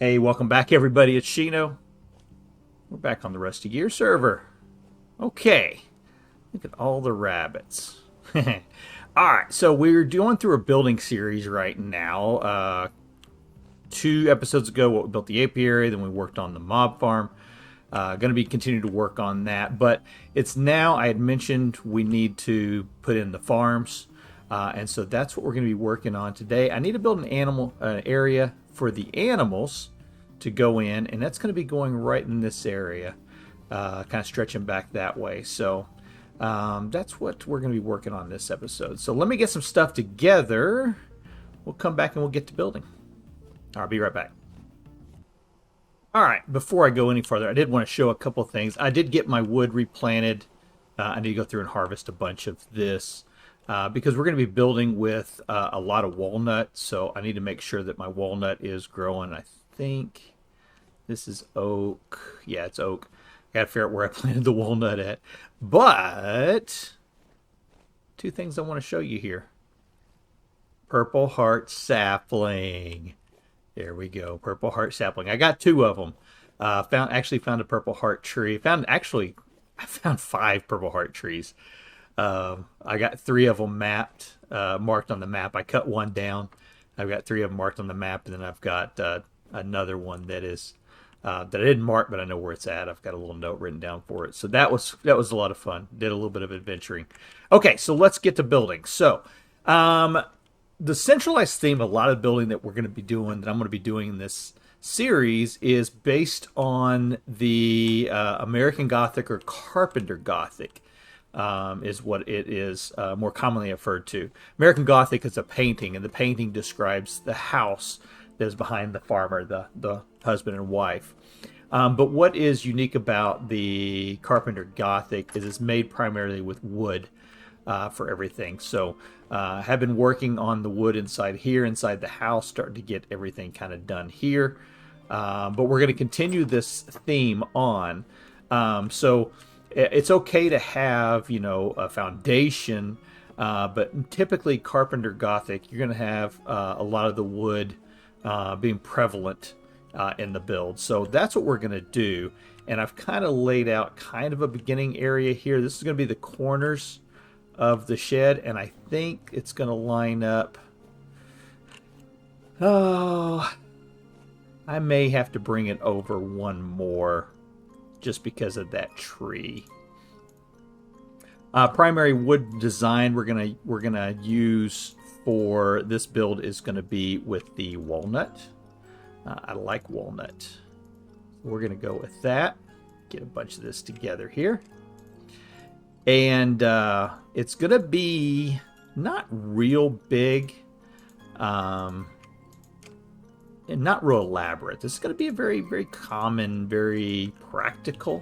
Hey, welcome back everybody, it's Shino. We're back on the Rusty Gears server. Okay, look at all the rabbits. Alright, so we're going through a building series right now. 2 episodes ago, we built the apiary, then we worked on the mob farm. Going to be continuing to work on that, but it's now, I had mentioned we need to put in the farms. And so that's what we're going to be working on today. I need to build an area for the animals to go in, and that's going to be going right in this area, kind of stretching back that way. So that's what we're going to be working on this episode. So let me get some stuff together. We'll come back and we'll get to building. I'll be right back. All right, before I go any further, I did want to show a couple things. I did get my wood replanted. I need to go through and harvest a bunch of this. Because we're going to be building with a lot of walnut, so I need to make sure that my walnut is growing. I think this is oak. Yeah, it's oak. I got to figure out where I planted the walnut at. But 2 things I want to show you here. Purple heart sapling. There we go, purple heart sapling. I got 2 of them. Actually found a purple heart tree. I found 5 purple heart trees. I got 3 of them marked on the map. I cut 1 down. I've got 3 of them marked on the map, and then I've got another one that is that I didn't mark, but I know where it's at. I've got a little note written down for it. So that was a lot of fun. Did a little bit of adventuring. Okay, so let's get to building. So the centralized theme, a lot of building that we're going to be doing, that I'm going to be doing in this series, is based on the American Gothic or Carpenter Gothic. Is what it is more commonly referred to. American Gothic is a painting, and the painting describes the house that is behind the farmer, the husband and wife. But what is unique about the Carpenter Gothic is it's made primarily with wood for everything. So I have been working on the wood inside the house, starting to get everything kind of done here. But we're going to continue this theme on. So it's okay to have, a foundation, but typically Carpenter Gothic, you're going to have a lot of the wood being prevalent in the build. So that's what we're going to do. And I've kind of laid out kind of a beginning area here. This is going to be the corners of the shed, and I think it's going to line up. Oh, I may have to bring it over 1 more, just because of that tree. Primary wood design we're gonna use for this build is gonna be with the walnut. I like walnut. We're gonna go with that. Get a bunch of this together here, and it's gonna be not real big, and not real elaborate. This is going to be a very, very common, very practical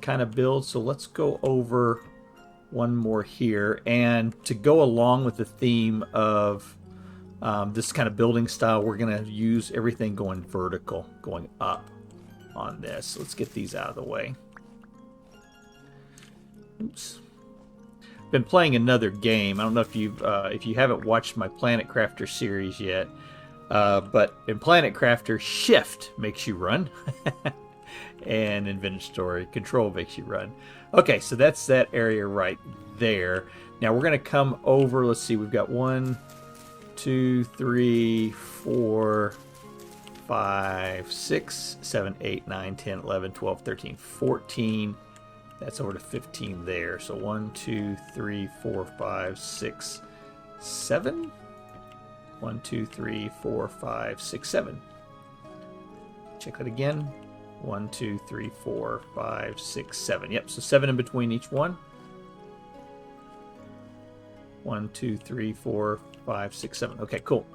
kind of build. So let's go over 1 more here. And to go along with the theme of this kind of building style, we're going to use everything going vertical, going up on this. Let's get these out of the way. Oops. Been playing another game. I don't know if you haven't watched my Planet Crafter series yet. But in Planet Crafter, Shift makes you run, and Inventory Control makes you run. Okay, so that's that area right there. Now we're going to come over. Let's see, we've got 1, 2, 3, 4, 5, 6, 7, 8, 9, 10, 11, 12, 13, 14. That's over to 15 there. So 1, 2, 3, 4, 5, 6, 7. 1, 2, 3, 4, 5, 6, 7. Check that again. 1, 2, 3, 4, 5, 6, 7. Yep, so 7 in between each one. 1, 2, 3, 4, 5, 6, 7. Okay, cool.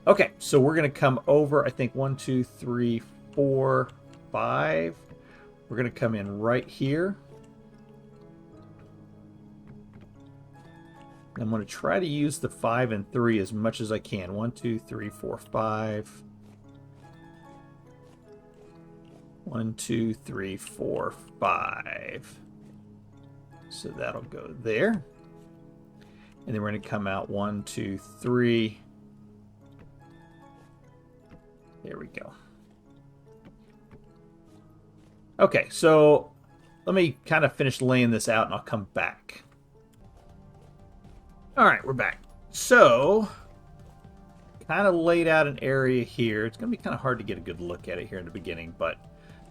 Okay, so we're going to come over, I think 1, 2, 3, 4, 5. We're going to come in right here. I'm going to try to use the 5 and 3 as much as I can. 1, 2, 3, 4, 5. 1, 2, 3, 4, 5. So that'll go there. And then we're going to come out 1, 2, 3. There we go. Okay, so let me kind of finish laying this out and I'll come back. All right, we're back. So, kind of laid out an area here. It's going to be kind of hard to get a good look at it here in the beginning, but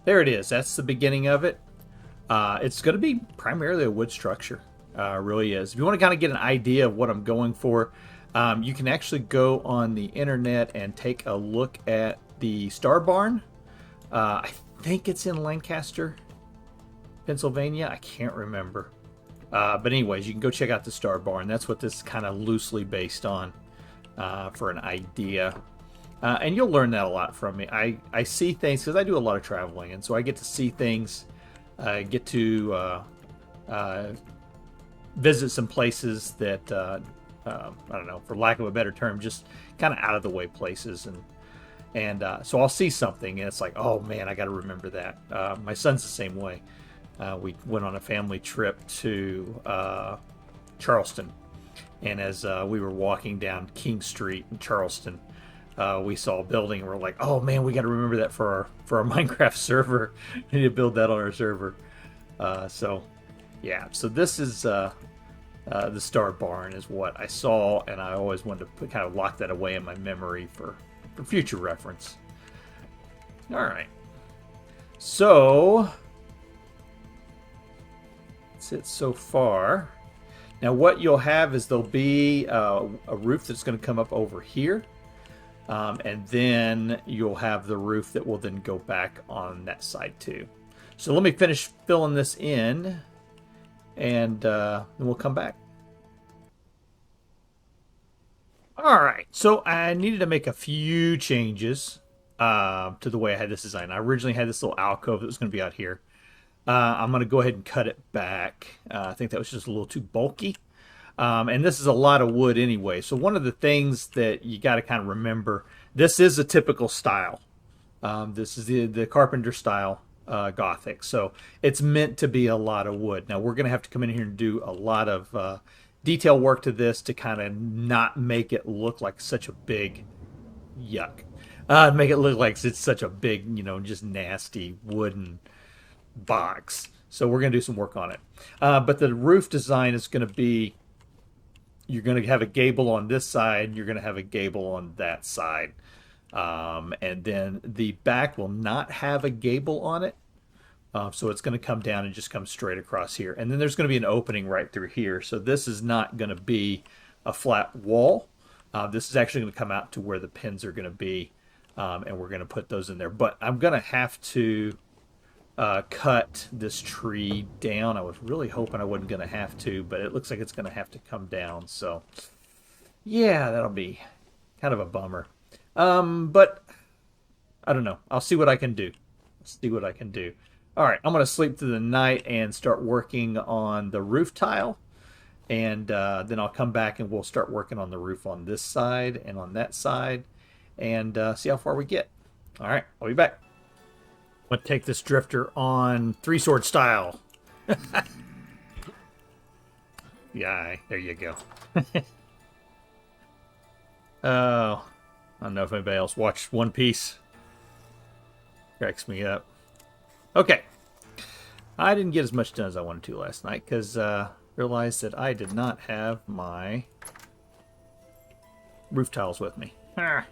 there it is. That's the beginning of it. It's going to be primarily a wood structure. Really is. If you want to kind of get an idea of what I'm going for, you can actually go on the internet and take a look at the Star Barn. I think it's in Lancaster, Pennsylvania. I can't remember. But anyways, you can go check out the Star Barn. That's what this is kind of loosely based on for an idea. And you'll learn that a lot from me. I see things because I do a lot of traveling, and so I get to see things, get to visit some places that, I don't know, for lack of a better term, just kind of out of the way places. And so I'll see something, and it's like, oh man, I got to remember that. My son's the same way. We went on a family trip to Charleston, and as we were walking down King Street in Charleston, we saw a building, and we're like, oh man, we got to remember that for our Minecraft server. We need to build that on our server. So yeah, so this is the Star Barn is what I saw, and I always wanted to kind of lock that away in my memory for future reference. All right, so that's it so far. Now what you'll have is there'll be a roof that's going to come up over here, and then you'll have the roof that will then go back on that side too. So let me finish filling this in, and then we'll come back. All right, so I needed to make a few changes to the way I had this design. I originally had this little alcove that was going to be out here. I'm going to go ahead and cut it back. I think that was just a little too bulky. And this is a lot of wood anyway. So one of the things that you got to kind of remember, this is a typical style. This is the carpenter style Gothic. So it's meant to be a lot of wood. Now we're going to have to come in here and do a lot of detail work to this to kind of not make it look like such a big yuck. Make it look like it's such a big, just nasty wooden box. So we're going to do some work on it. But the roof design is going to be, you're going to have a gable on this side, you're going to have a gable on that side. And then the back will not have a gable on it. So it's going to come down and just come straight across here. And then there's going to be an opening right through here. So this is not going to be a flat wall. This is actually going to come out to where the pins are going to be. And we're going to put those in there. But I'm going to have to cut this tree down. I was really hoping I wasn't going to have to, but it looks like it's going to have to come down. So yeah, that'll be kind of a bummer. But I don't know. I'll see what I can do. All right, I'm going to sleep through the night and start working on the roof tile. And then I'll come back and we'll start working on the roof on this side and on that side and see how far we get. All right, I'll be back. I'm going to take this drifter on 3-sword style. Yeah, there you go. Oh, I don't know if anybody else watched One Piece. Cracks me up. Okay. I didn't get as much done as I wanted to last night because realized that I did not have my roof tiles with me. Let's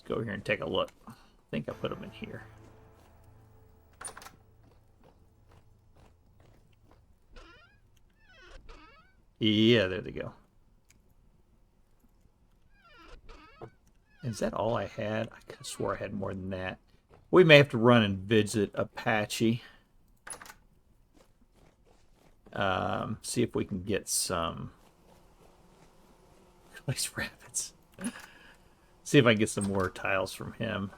go over here and take a look. I think I put them in here. Yeah, there they go. Is that all I had? I could have swore I had more than that. We may have to run and visit Apache. See if we can get some nice rabbits. See if I can get some more tiles from him.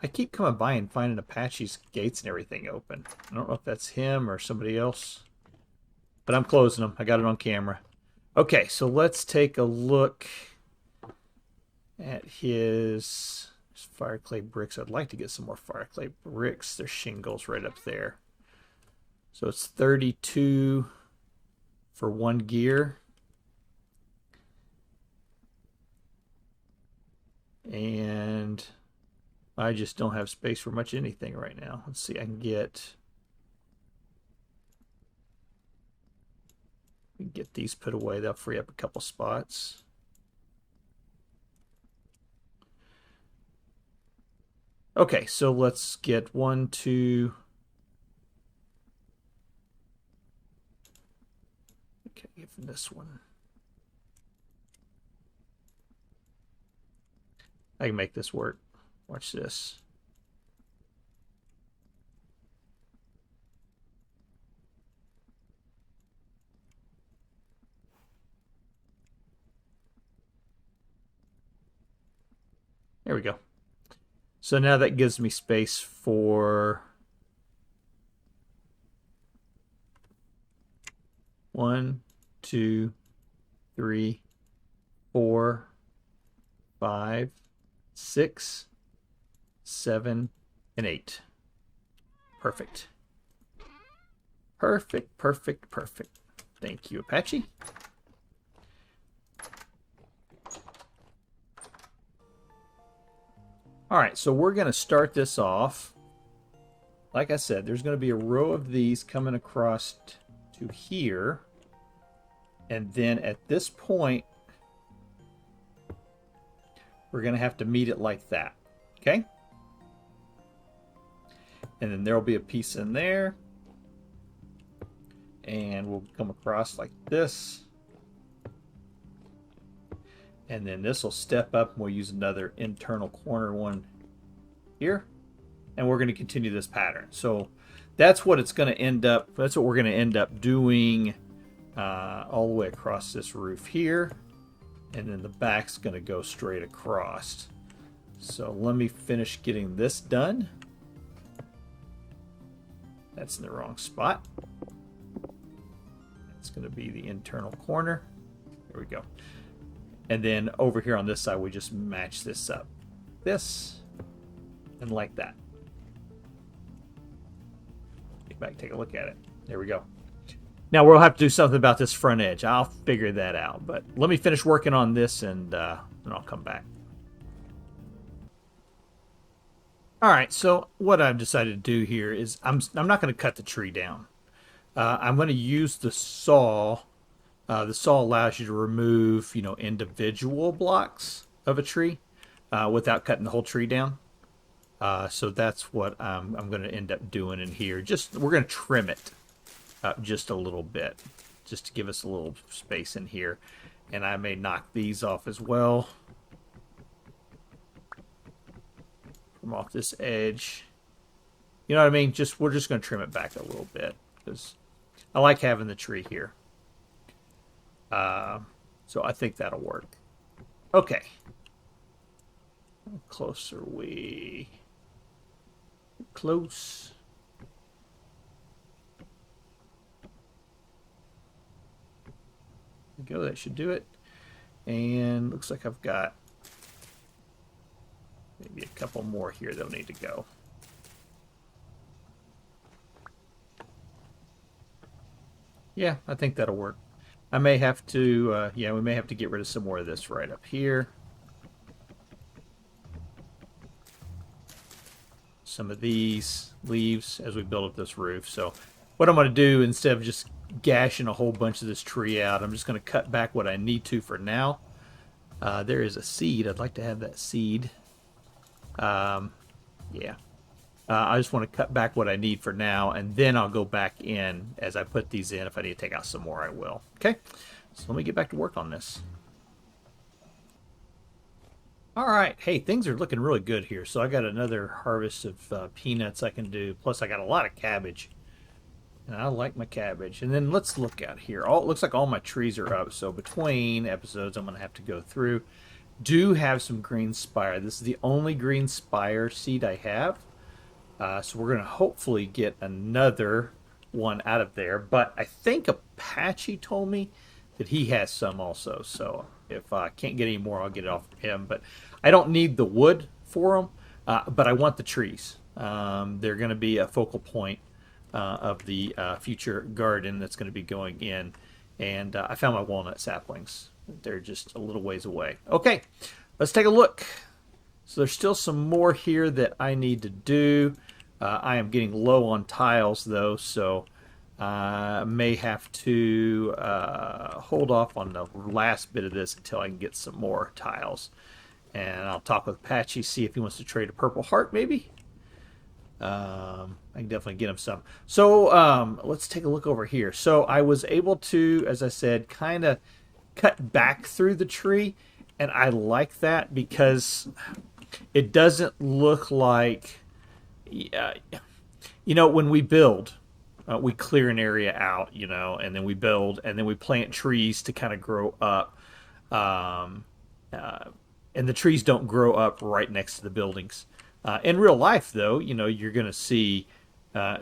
I keep coming by and finding Apache's gates and everything open. I don't know if that's him or somebody else. But I'm closing them. I got it on camera. Okay, so let's take a look at his fire clay bricks. I'd like to get some more fire clay bricks. There's shingles right up there. So it's 32 for 1 gear. And I just don't have space for much anything right now. Let's see, I can get these put away. They'll free up a couple spots. Okay, so let's get 1, 2. Okay, give this one. I can make this work. Watch this. There we go. So now that gives me space for 1, 2, 3, 4, 5, 6, 7, and 8. Perfect. Perfect, perfect, perfect. Thank you, Apache. All right, so we're going to start this off. Like I said, there's going to be a row of these coming across to here. And then at this point, we're going to have to meet it like that. Okay? And then there will be a piece in there. And we'll come across like this. And then this will step up and we'll use another internal corner one here. And we're going to continue this pattern. So that's what it's going to end up. That's what we're going to end up doing all the way across this roof here. And then the back's going to go straight across. So let me finish getting this done. That's in the wrong spot. It's going to be the internal corner. There we go. And then over here on this side, we just match this up. This and like that. Get back, take a look at it. There we go. Now we'll have to do something about this front edge. I'll figure that out. But let me finish working on this and I'll come back. All right, so what I've decided to do here is I'm not going to cut the tree down. I'm going to use the saw. The saw allows you to remove, individual blocks of a tree without cutting the whole tree down. So that's what I'm going to end up doing in here. We're going to trim it just a little bit, just to give us a little space in here. And I may knock these off as well. From off this edge. You know what I mean? We're just going to trim it back a little bit because I like having the tree here. So I think that'll work. Okay. How close are we? Close. There we go. That should do it. And looks like I've got maybe a couple more here that'll need to go. Yeah, I think that'll work. I may have to, we may have to get rid of some more of this right up here. Some of these leaves as we build up this roof. So what I'm going to do, instead of just gashing a whole bunch of this tree out, I'm just going to cut back what I need to for now. There is a seed. I'd like to have that seed. Yeah. I just want to cut back what I need for now, and then I'll go back in as I put these in. If I need to take out some more, I will. Okay, so let me get back to work on this. All right, hey, things are looking really good here. So I got another harvest of peanuts I can do, plus I got a lot of cabbage, and I like my cabbage. And then let's look out here. It looks like all my trees are up, so between episodes I'm going to have to go through. Do have some green spire. This is the only green spire seed I have. So we're going to hopefully get another one out of there. But I think Apache told me that he has some also. So if I can't get any more, I'll get it off of him. But I don't need the wood for them, but I want the trees. They're going to be a focal point of the future garden that's going to be going in. And I found my walnut saplings. They're just a little ways away. Okay, let's take a look. So there's still some more here that I need to do. I am getting low on tiles though, so I may have to hold off on the last bit of this until I can get some more tiles. And I'll talk with Apache, see if he wants to trade a purple heart maybe. I can definitely get him some. So let's take a look over here. So I was able to, as I said, kind of cut back through the tree. And I like that because it doesn't look like, when we build, we clear an area out, and then we build, and then we plant trees to kind of grow up. And the trees don't grow up right next to the buildings. In real life, though, you're going to see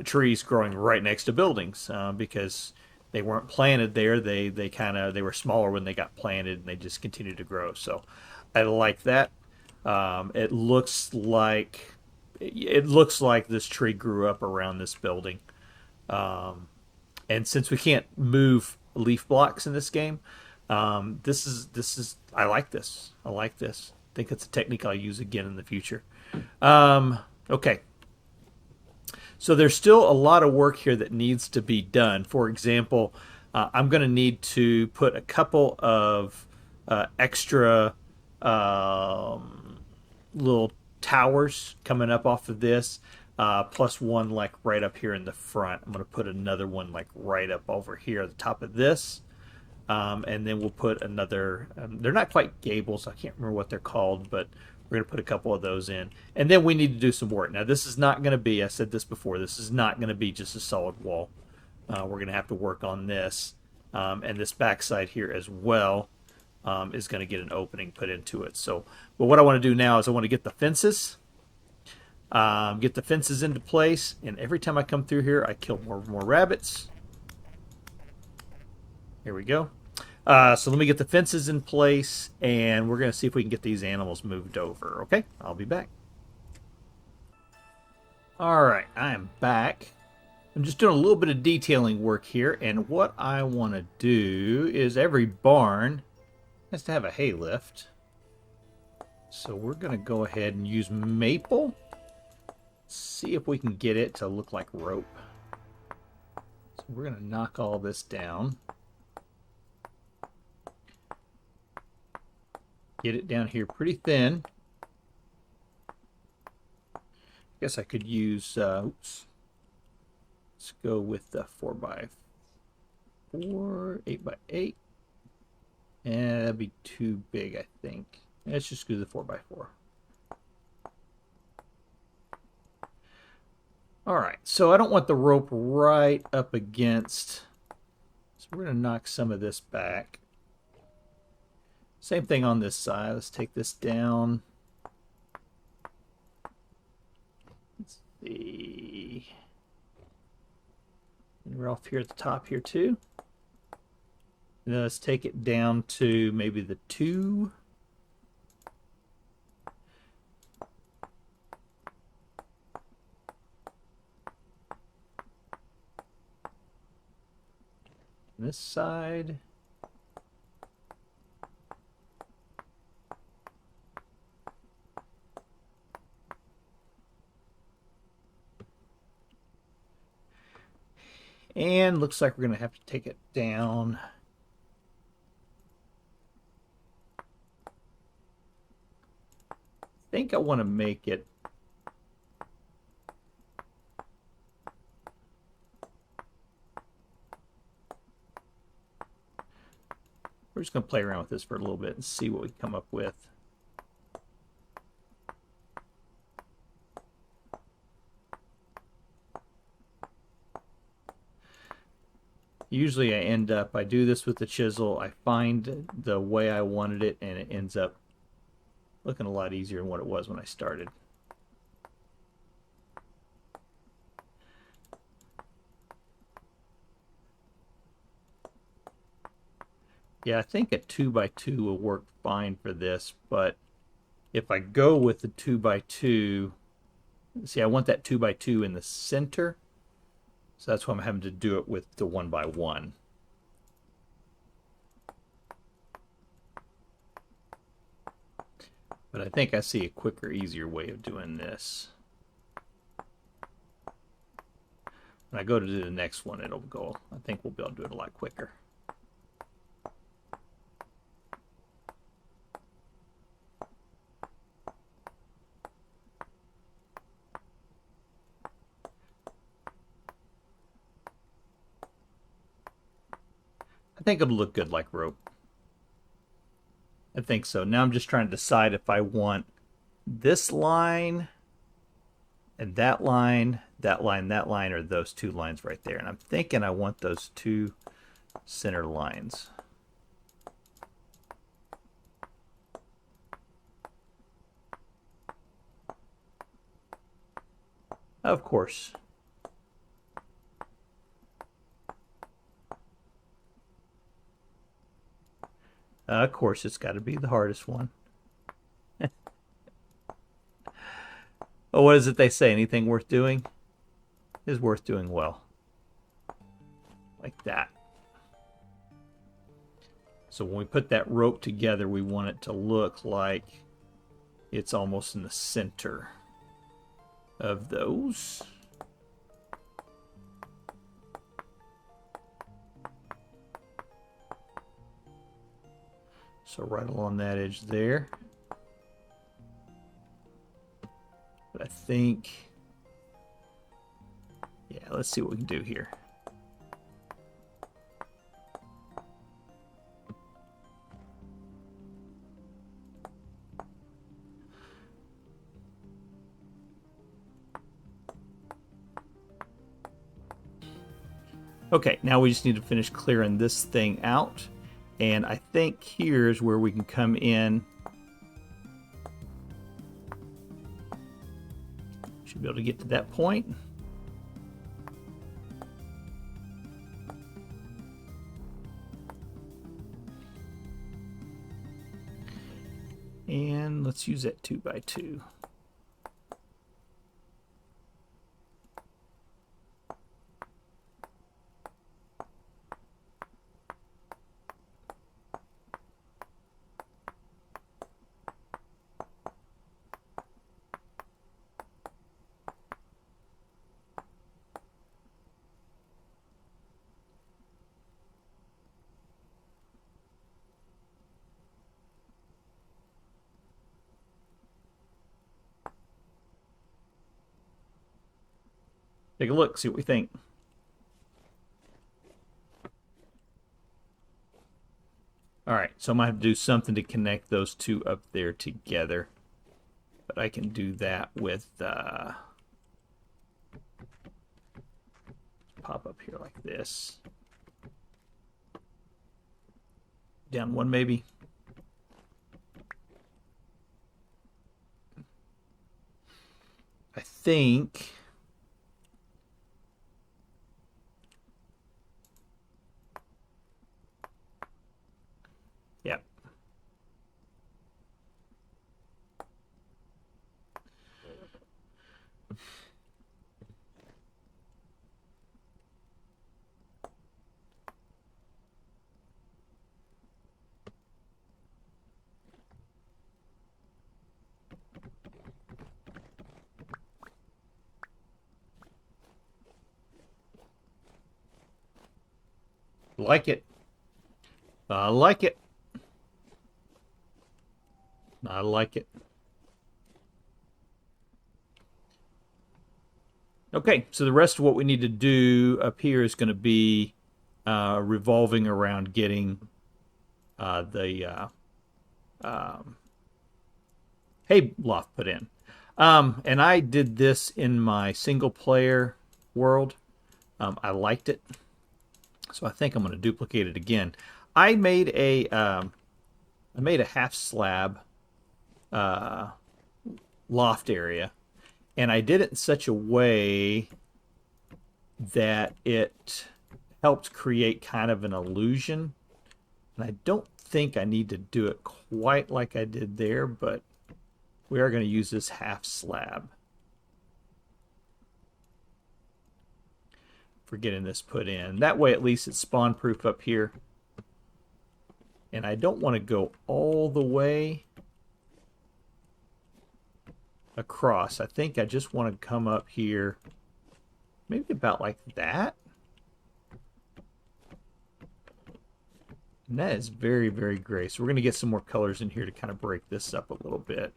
trees growing right next to buildings because they weren't planted there. They were smaller when they got planted, and they just continued to grow. So I like that. It looks like this tree grew up around this building. And since we can't move leaf blocks in this game, this is I like this. I think it's a technique I'll use again in the future. Okay. So there's still a lot of work here that needs to be done. For example, I'm going to need to put a couple of extra little towers coming up off of this, plus one like right up here in the front. I'm going to put another one like right up over here at the top of this. And then we'll put another, they're not quite gables, I can't remember what they're called, but we're going to put a couple of those in. And then we need to do some work. Now this is not going to be, I said this before, this is not going to be just a solid wall. We're going to have to work on this. And this backside here as well is going to get an opening put into it. So, but what I want to do now is I want to get the fences. Get the fences into place. And every time I come through here, I kill more rabbits. Here we go. So let me get the fences in place, and we're going to see if we can get these animals moved over. Okay, I'll be back. All right, I am back. I'm just doing a little bit of detailing work here, and what I want to do is every barn has to have a hay lift. So we're going to go ahead and use maple. See if we can get it to look like rope. So we're going to knock all this down. Get it down here pretty thin. Guess I could use, oops. Let's go with the 4x4, 8x8. And that'd be too big, I think. Let's just do the 4x4. All right, so I don't want the rope right up against, so we're going to knock some of this back. Same thing on this side. Let's take this down. Let's see. And we're off here at the top here too. And then let's take it down to maybe the 2. This side. And looks like we're going to have to take it down. I think I want to make it we're just going to play around with this for a little bit and see what we come up with. Usually I do this with the chisel, I find the way I wanted it, and it ends up looking a lot easier than what it was when I started. Yeah, I think a 2x2 will work fine for this, but if I go with the 2x2, see, I want that 2x2 in the center. So that's why I'm having to do it with the 1x1. But I think I see a quicker, easier way of doing this. When I go to do the next one, it'll go, I think we'll be able to do it a lot quicker. I think it'll look good like rope. I think so. Now I'm just trying to decide if I want this line and that line, that line, that line, or those two lines right there. And I'm thinking I want those two center lines. Of course. Of course, it's got to be the hardest one. Oh, what is it they say? Anything worth doing is worth doing well. Like that. So when we put that rope together, we want it to look like it's almost in the center of those. So right along that edge there. But I think, yeah, let's see what we can do here. Okay, now we just need to finish clearing this thing out. And I think here's where we can come in. Should be able to get to that point. And let's use that 2x2. Take a look, see what we think. All right, so I'm gonna have to do something to connect those two up there together. But I can do that with pop up here like this. Down one maybe. I think yep. Like it. I like it. I like it. Okay, so the rest of what we need to do up here is going to be revolving around getting the hay loft put in. And I did this in my single player world. I liked it. So I think I'm going to duplicate it again. I made a half slab loft area, and I did it in such a way that it helped create kind of an illusion. And I don't think I need to do it quite like I did there, but we are going to use this half slab for getting this put in. That way at least it's spawn proof up here. And I don't want to go all the way. across. I think I just want to come up here maybe about like that. And that is very, very gray. So we're going to get some more colors in here to kind of break this up a little bit.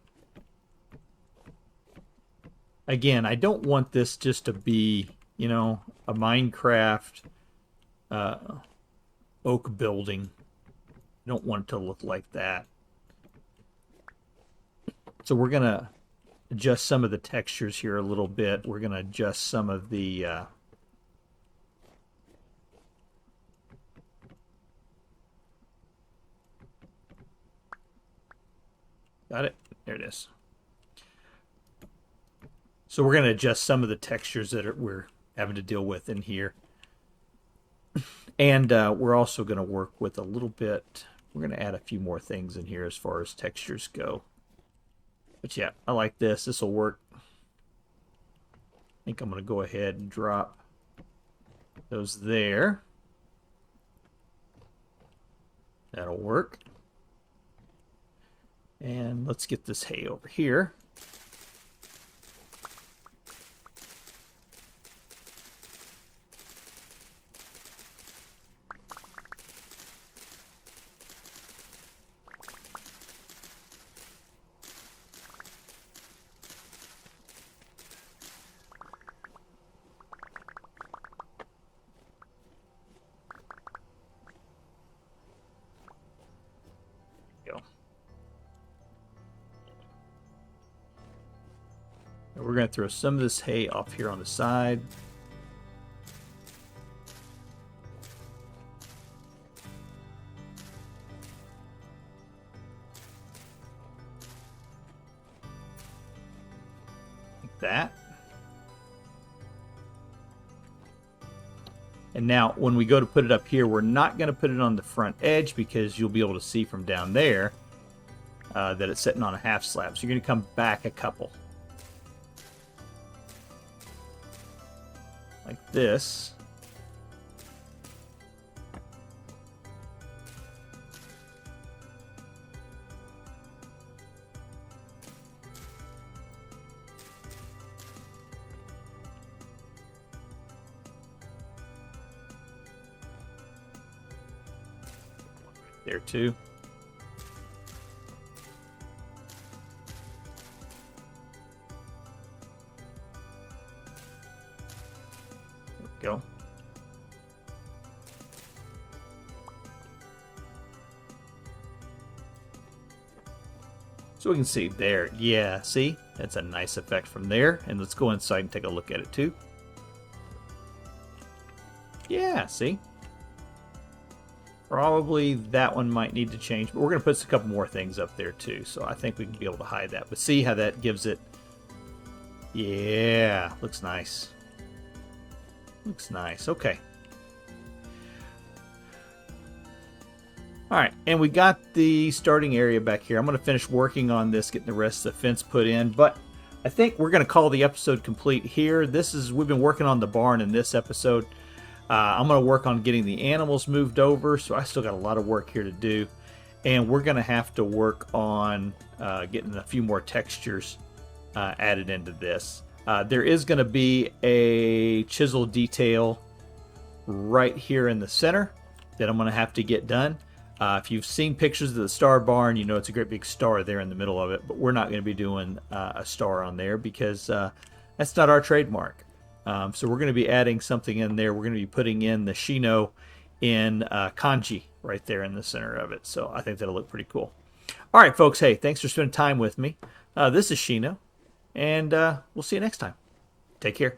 Again, I don't want this just to be, you know, a Minecraft oak building. I don't want it to look like that. So we're going to adjust some of the textures here a little bit. We're going to adjust some of the got it? There it is. So we're going to adjust some of the textures that we're having to deal with in here. And we're also going to work with a little bit. We're going to add a few more things in here as far as textures go. But yeah, I like this. This will work. I think I'm going to go ahead and drop those there. That'll work. And let's get this hay over here. We're going to throw some of this hay off here on the side. Like that. And now when we go to put it up here, we're not going to put it on the front edge because you'll be able to see from down there that it's sitting on a half slab. So you're going to come back a couple. Like this. There too. Go. So we can see there. Yeah, see? That's a nice effect from there. And let's go inside and take a look at it too. Yeah, see? Probably that one might need to change, but we're going to put a couple more things up there too. So I think we can be able to hide that. But see how that gives it... Yeah, looks nice. Looks nice. Okay. All right, and we got the starting area back here. I'm going to finish working on this, getting the rest of the fence put in, but I think we're going to call the episode complete here. We've been working on the barn in this episode. I'm going to work on getting the animals moved over, so I still got a lot of work here to do, and we're going to have to work on getting a few more textures added into this. There is going to be a chisel detail right here in the center that I'm going to have to get done. If you've seen pictures of the star barn, you know it's a great big star there in the middle of it, but we're not going to be doing a star on there because that's not our trademark. So we're going to be adding something in there. We're going to be putting in the Shino in kanji right there in the center of it. So I think that'll look pretty cool. All right, folks. Hey, thanks for spending time with me. This is Shino. And we'll see you next time. Take care.